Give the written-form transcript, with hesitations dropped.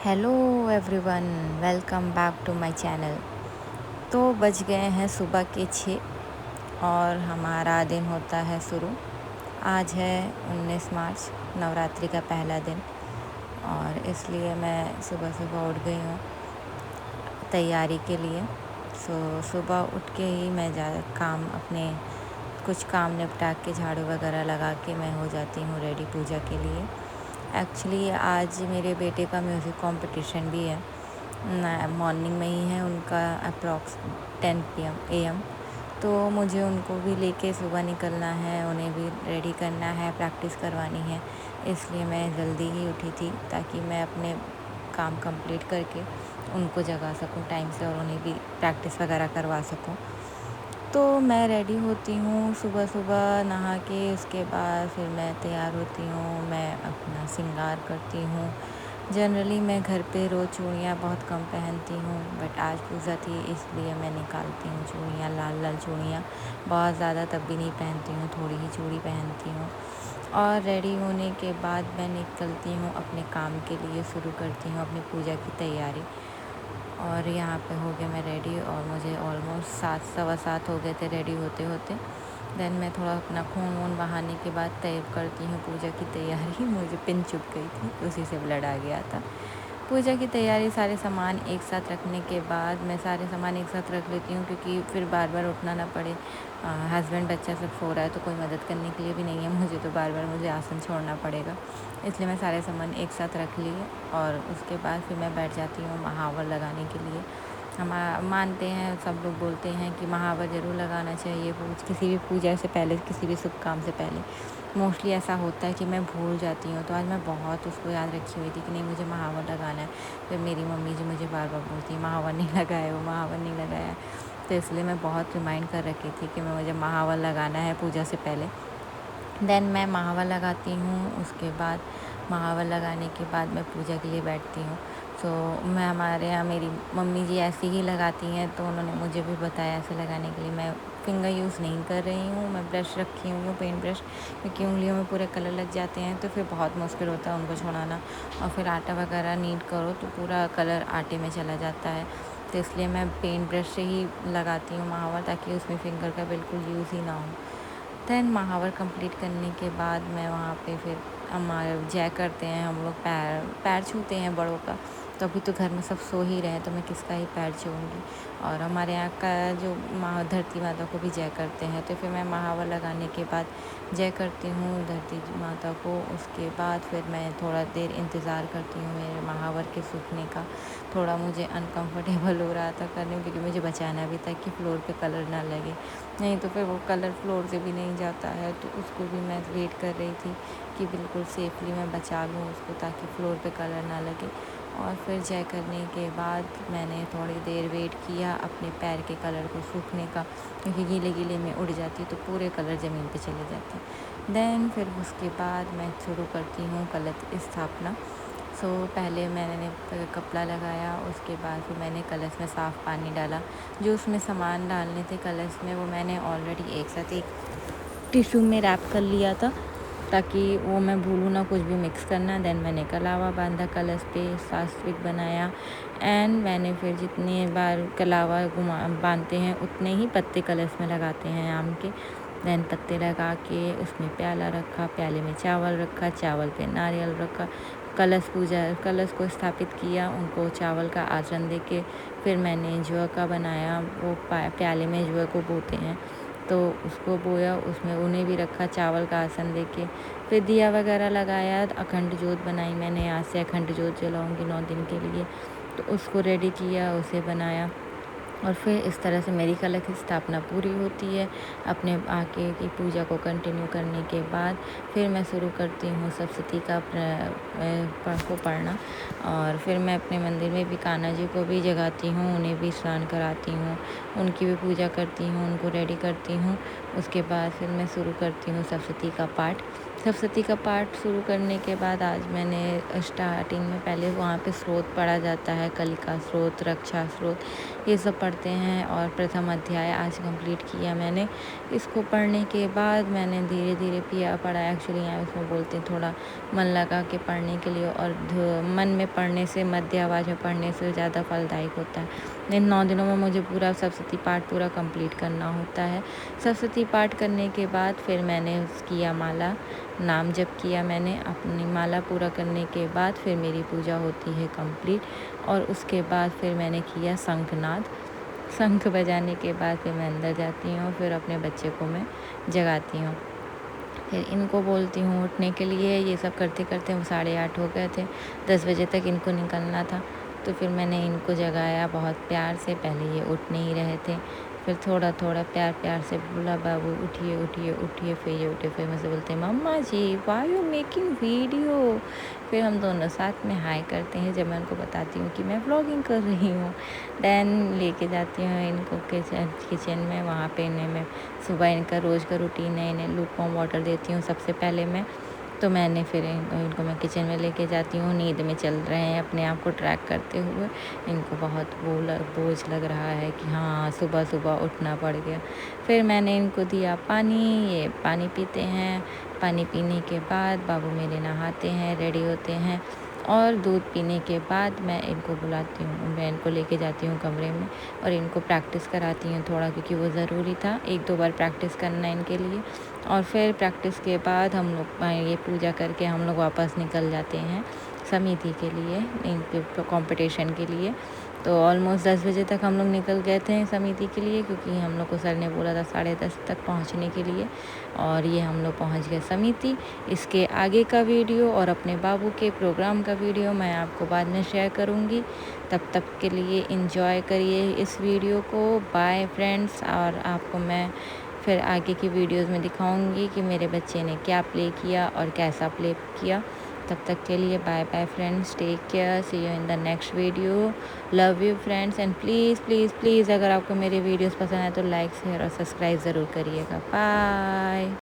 Hello everyone, welcome back to my channel. तो बज गए हैं सुबह के 6 और हमारा दिन होता है शुरू। आज है 19 मार्च, नवरात्रि का पहला दिन और इसलिए मैं सुबह सुबह उठ गई हूँ तैयारी के लिए। सुबह उठ के ही मैं अपने कुछ काम निपटा के झाड़ू वगैरह लगा के मैं हो जाती हूँ रेडी पूजा के लिए। एक्चुअली आज मेरे बेटे का म्यूज़िक कंपटीशन भी है, मॉर्निंग में ही है उनका, अप्रॉक्स 10 AM। तो मुझे उनको भी लेके सुबह निकलना है, उन्हें भी रेडी करना है, प्रैक्टिस करवानी है। इसलिए मैं जल्दी ही उठी थी ताकि मैं अपने काम कंप्लीट करके उनको जगा सकूं टाइम से और उन्हें भी प्रैक्टिस वगैरह करवा सकूं। तो मैं रेडी होती हूँ सुबह सुबह नहा के, उसके बाद फिर मैं तैयार होती हूँ, मैं अपना श्रृंगार करती हूँ। जनरली मैं घर पे रोज़ चूड़ियाँ बहुत कम पहनती हूँ, बट आज पूजा थी इसलिए मैं निकालती हूँ चूड़ियाँ, लाल लाल चूड़ियाँ। बहुत ज़्यादा तब भी नहीं पहनती हूँ, थोड़ी ही चूड़ी पहनती हूँ। और रेडी होने के बाद मैं निकलती हूँ अपने काम के लिए, शुरू करती हूँ अपनी पूजा की तैयारी। और यहाँ पे हो गया मैं रेडी और मुझे ऑलमोस्ट 7 सवा 7 हो गए थे रेडी होते होते। देन मैं थोड़ा अपना खून वून बहाने के बाद तय करती हूँ पूजा की तैयारी। मुझे पिन चुभ गई थी, उसी से ब्लड आ गया था। पूजा की तैयारी, सारे सामान एक साथ रखने के बाद मैं सारे सामान एक साथ रख लेती हूँ क्योंकि फिर बार बार उठना ना पड़े। हस्बैंड बच्चा सब सो रहा है तो कोई मदद करने के लिए भी नहीं है मुझे, तो बार बार मुझे आसन छोड़ना पड़ेगा। इसलिए मैं सारे सामान एक साथ रख लिए और उसके बाद फिर मैं बैठ जाती हूँ महावर लगाने के लिए। हम मानते हैं, सब लोग बोलते हैं कि महावर ज़रूर लगाना चाहिए किसी भी पूजा से पहले, किसी भी शुभ काम से पहले। मोस्टली ऐसा होता है कि मैं भूल जाती हूँ, तो आज मैं बहुत उसको याद रखी हुई थी कि नहीं मुझे महावर लगाना है। फिर मेरी मम्मी जी मुझे बार बार बोलती है महावर नहीं लगाया, वो महावर नहीं लगाया। तो इसलिए मैं बहुत रिमाइंड कर रखी थी कि मुझे महावर लगाना है पूजा से पहले। देन मैं महावर लगाती हूँ, उसके बाद महावर लगाने के बाद मैं पूजा के लिए बैठती हूँ। मैं हमारे यहाँ मेरी मम्मी जी ऐसे ही लगाती हैं, तो उन्होंने मुझे भी बताया ऐसे लगाने के लिए। मैं फिंगर यूज़ नहीं कर रही हूँ, मैं ब्रश रखी हुई हूँ, पेंट ब्रश, क्योंकि उंगलियों में पूरे कलर लग जाते हैं तो फिर बहुत मुश्किल होता है उनको छुड़ाना। और फिर आटा वगैरह नीट करो तो पूरा कलर आटे में चला जाता है। तो इसलिए मैं पेंट ब्रश से ही लगाती हूँ महावर, ताकि उसमें फिंगर का बिल्कुल यूज़ ही ना हो। देन महावर कंप्लीट करने के बाद मैं वहाँ पे फिर हमारे जय करते हैं हम लोग, पैर पैर छूते हैं बड़ों का। तो अभी तो घर में सब सो ही रहे हैं तो मैं किसका ही पैर छूऊंगी। और हमारे यहाँ का जो धरती माता को भी जय करते हैं। तो फिर मैं महावर लगाने के बाद जय करती हूँ धरती माता को। उसके बाद फिर मैं थोड़ा देर इंतज़ार करती हूँ मेरे महावर के सूखने का। थोड़ा मुझे अनकंफर्टेबल हो रहा था करने में, क्योंकि मुझे बचाना भी था कि फ्लोर पे कलर ना लगे, नहीं तो फिर वो कलर फ्लोर से भी नहीं जाता है। तो उसको भी मैं वेट कर रही थी कि बिल्कुल सेफली मैं बचा लूँ उसको, ताकि फ्लोर पे कलर ना लगे। और फिर जय करने के बाद मैंने थोड़ी देर वेट किया अपने पैर के कलर को सूखने का, क्योंकि गीले गीले में उड़ जाती तो पूरे कलर ज़मीन पे चले जाते। देन फिर उसके बाद मैं शुरू करती हूँ कलश स्थापना। पहले मैंने कपड़ा लगाया, उसके बाद फिर मैंने कलश में साफ़ पानी डाला। जो उसमें सामान डालने थे कलश में वो मैंने ऑलरेडी एक साथ एक टिश्यू में रैप कर लिया था, ताकि वो मैं भूलूँ ना कुछ भी मिक्स करना। देन मैंने कलावा बांधा कलश पे, सात्विक बनाया। एंड मैंने फिर जितनी बार कलावा बांधते हैं उतने ही पत्ते कलश में लगाते हैं आम के। देन पत्ते लगा के उसमें प्याला रखा, प्याले में चावल रखा, चावल पे नारियल रखा। कलश को स्थापित किया, उनको चावल का आसन दे के फिर मैंने जुआ का बनाया। वो प्याले में जुआ को बोते हैं तो उसको बोया, उसमें उन्हें भी रखा चावल का आसन देके। फिर दिया वगैरह लगाया, अखंड जोत बनाई मैंने। आज से अखंड जोत जलाऊंगी 9 दिन के लिए, तो उसको रेडी किया, उसे बनाया। और फिर इस तरह से मेरी कलश की स्थापना पूरी होती है। अपने आगे की पूजा को कंटिन्यू करने के बाद फिर मैं शुरू करती हूँ सप्तशती का को पढ़ना। और फिर मैं अपने मंदिर में भी कान्हा जी को भी जगाती हूँ, उन्हें भी स्नान कराती हूँ, उनकी भी पूजा करती हूँ, उनको रेडी करती हूँ। उसके बाद फिर मैं शुरू करती हूँ सप्तशती का पाठ। सप्तशती का पाठ शुरू करने के बाद आज मैंने स्टार्टिंग में पहले वहाँ पे स्रोत पढ़ा जाता है, कलिका स्रोत, रक्षा स्रोत, ये सब पढ़ते हैं और प्रथम अध्याय आज कंप्लीट किया मैंने। इसको पढ़ने के बाद मैंने धीरे धीरे पिया पढ़ा। एक्चुअली यहाँ इसमें बोलते हैं थोड़ा मन लगा के पढ़ने के लिए, और मन में पढ़ने से, मध्य आवाज़ में पढ़ने से ज़्यादा फलदायक होता है। इन 9 दिनों में मुझे पूरा सप्तशती पाठ पूरा कंप्लीट करना होता है। सप्तशती पाठ करने के बाद फिर मैंने किया माला, नाम जप किया मैंने। अपनी माला पूरा करने के बाद फिर मेरी पूजा होती है कंप्लीट, और उसके बाद फिर मैंने किया शंखनाद। शंख बजाने के बाद फिर मैं अंदर जाती हूँ, फिर अपने बच्चे को मैं जगाती हूँ, फिर इनको बोलती हूँ उठने के लिए। ये सब करते करते वो 8:30 हो गए थे, 10 बजे तक इनको निकलना था। तो फिर मैंने इनको जगाया बहुत प्यार से, पहले ये उठ नहीं रहे थे। फिर थोड़ा थोड़ा प्यार प्यार से बोला, बाबू उठिए उठिए उठिए। फिर ये उठे, फिर मुझसे बोलते हैं, मम्मा जी व्हाई यू मेकिंग वीडियो। फिर हम दोनों साथ में हाय करते हैं, जब मैं उनको बताती हूँ कि मैं व्लॉगिंग कर रही हूँ। देन लेके जाती हूँ इनको किचन में। वहाँ पे इन्हें मैं सुबह, इनका रोज़ का रूटीन है, इन्हें लूपवार्म वाटर देती हूँ सबसे पहले मैं। तो मैंने फिर इनको मैं किचन में लेके जाती हूँ। नींद में चल रहे हैं अपने आप को ट्रैक करते हुए। इनको बहुत बोझ लग रहा है कि हाँ सुबह सुबह उठना पड़ गया। फिर मैंने इनको दिया पानी, ये पानी पीते हैं। पानी पीने के बाद बाबू मेरे नहाते हैं, रेडी होते हैं, और दूध पीने के बाद मैं इनको बुलाती हूँ, मैं इनको लेके जाती हूँ कमरे में और इनको प्रैक्टिस कराती हूँ थोड़ा, क्योंकि वो ज़रूरी था 1-2 बार प्रैक्टिस करना इनके लिए। और फिर प्रैक्टिस के बाद हम लोग ये पूजा करके हम लोग वापस निकल जाते हैं समिति के लिए, इनके कॉम्पिटिशन के लिए। तो ऑलमोस्ट 10 बजे तक हम लोग निकल गए थे समिति के लिए, क्योंकि हम लोग को सर ने बोला था 10:30 तक पहुंचने के लिए। और ये हम लोग पहुंच गए समिति। इसके आगे का वीडियो और अपने बाबू के प्रोग्राम का वीडियो मैं आपको बाद में शेयर करूंगी। तब तक के लिए एंजॉय करिए इस वीडियो को। Bye friends. और आपको मैं फिर आगे की वीडियोस में दिखाऊंगी कि मेरे बच्चे ने क्या प्ले किया और कैसा प्ले किया। तब तक के लिए bye bye friends, take care, see you in the next video. Love you friends, and please please please अगर आपको मेरे वीडियोस पसंद आए तो लाइक, शेयर और सब्सक्राइब ज़रूर करिएगा। बाय।